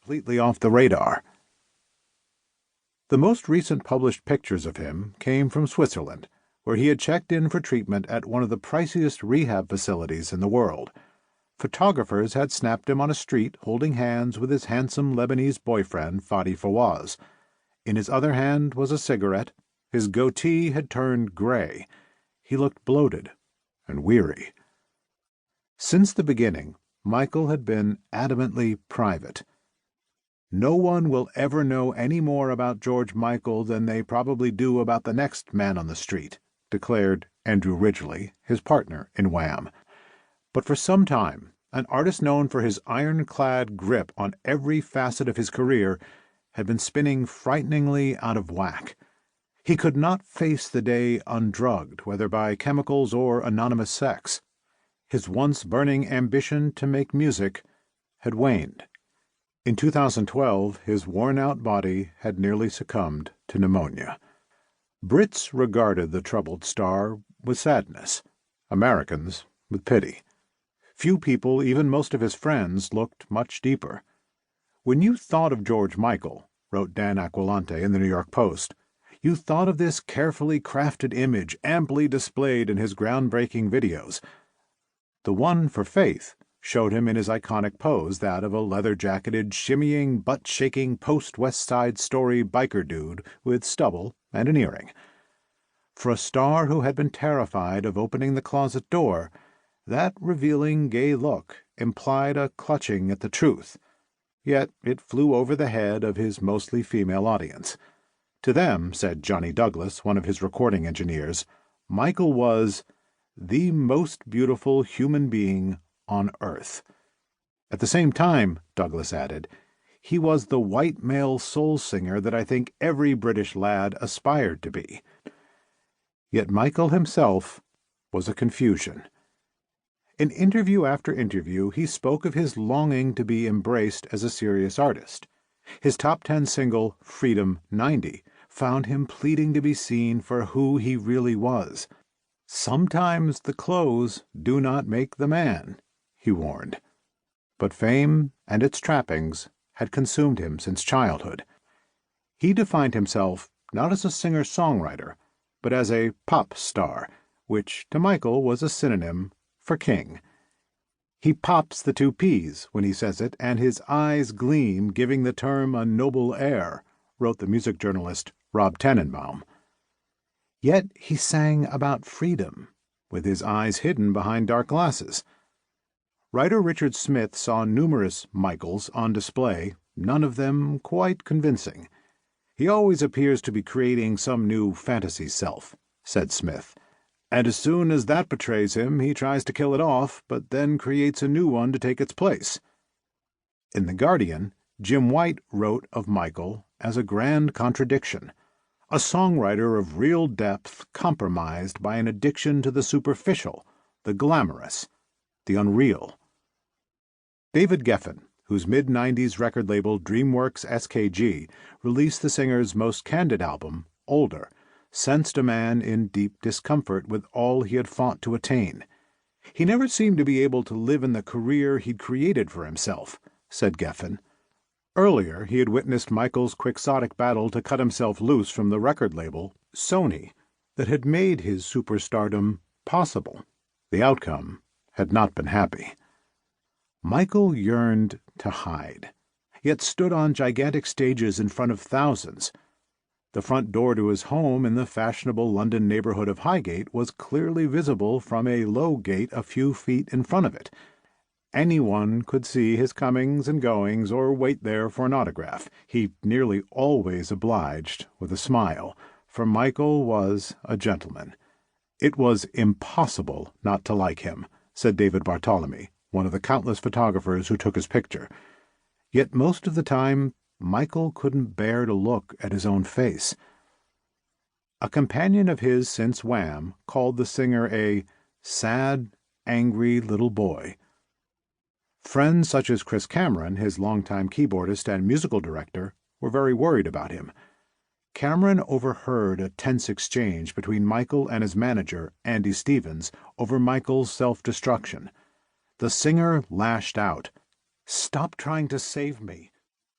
completely off the radar. The most recent published pictures of him came from Switzerland, where he had checked in for treatment at one of the priciest rehab facilities in the world. Photographers had snapped him on a street holding hands with his handsome Lebanese boyfriend Fadi Fawaz. In his other hand was a cigarette. His goatee had turned gray. He looked bloated and weary. Since the beginning, Michael had been adamantly private. "No one will ever know any more about George Michael than they probably do about the next man on the street," declared Andrew Ridgeley, his partner in Wham. But for some time, an artist known for his ironclad grip on every facet of his career had been spinning frighteningly out of whack. He could not face the day undrugged, whether by chemicals or anonymous sex. His once burning ambition to make music had waned. In 2012, his worn-out body had nearly succumbed to pneumonia. Brits regarded the troubled star with sadness, Americans with pity. Few people, even most of his friends, looked much deeper. "When you thought of George Michael," wrote Dan Aquilante in the New York Post, "you thought of this carefully crafted image amply displayed in his groundbreaking videos. The one for Faith showed him in his iconic pose, that of a leather-jacketed, shimmying, butt-shaking post-West Side Story biker dude with stubble and an earring. For a star who had been terrified of opening the closet door, that revealing gay look implied a clutching at the truth. Yet it flew over the head of his mostly female audience. To them, said Johnny Douglas, one of his recording engineers, Michael was the most beautiful human being on earth. At the same time, Douglas added, he was the white male soul singer that I think every British lad aspired to be. Yet Michael himself was a confusion. In interview after interview, he spoke of his longing to be embraced as a serious artist. His top 10 single, Freedom 90, found him pleading to be seen for who he really was. "Sometimes the clothes do not make the man," he warned. But fame and its trappings had consumed him since childhood. He defined himself not as a singer-songwriter, but as a pop star, which to Michael was a synonym for king. "He pops the 2 Ps when he says it, and his eyes gleam, giving the term a noble air," wrote the music journalist Rob Tannenbaum. Yet he sang about freedom, with his eyes hidden behind dark glasses. Writer Richard Smith saw numerous Michaels on display, none of them quite convincing. "He always appears to be creating some new fantasy self," said Smith. "And as soon as that betrays him, he tries to kill it off, but then creates a new one to take its place." In The Guardian, Jim White wrote of Michael as a grand contradiction, a songwriter of real depth compromised by an addiction to the superficial, the glamorous, the unreal. David Geffen, whose mid-90s record label DreamWorks SKG released the singer's most candid album, Older, sensed a man in deep discomfort with all he had fought to attain. "He never seemed to be able to live in the career he'd created for himself," said Geffen. Earlier, he had witnessed Michael's quixotic battle to cut himself loose from the record label, Sony, that had made his superstardom possible. The outcome had not been happy. Michael yearned to hide, yet stood on gigantic stages in front of thousands. The front door to his home in the fashionable London neighborhood of Highgate was clearly visible from a low gate a few feet in front of it. Anyone could see his comings and goings or wait there for an autograph. He nearly always obliged with a smile, for Michael was a gentleman. "It was impossible not to like him," said David Bartholomew, one of the countless photographers who took his picture. Yet most of the time, Michael couldn't bear to look at his own face. A companion of his since Wham called the singer a sad, angry little boy. Friends such as Chris Cameron, his longtime keyboardist and musical director, were very worried about him. Cameron overheard a tense exchange between Michael and his manager, Andy Stevens, over Michael's self-destruction. The singer lashed out, "Stop trying to save me.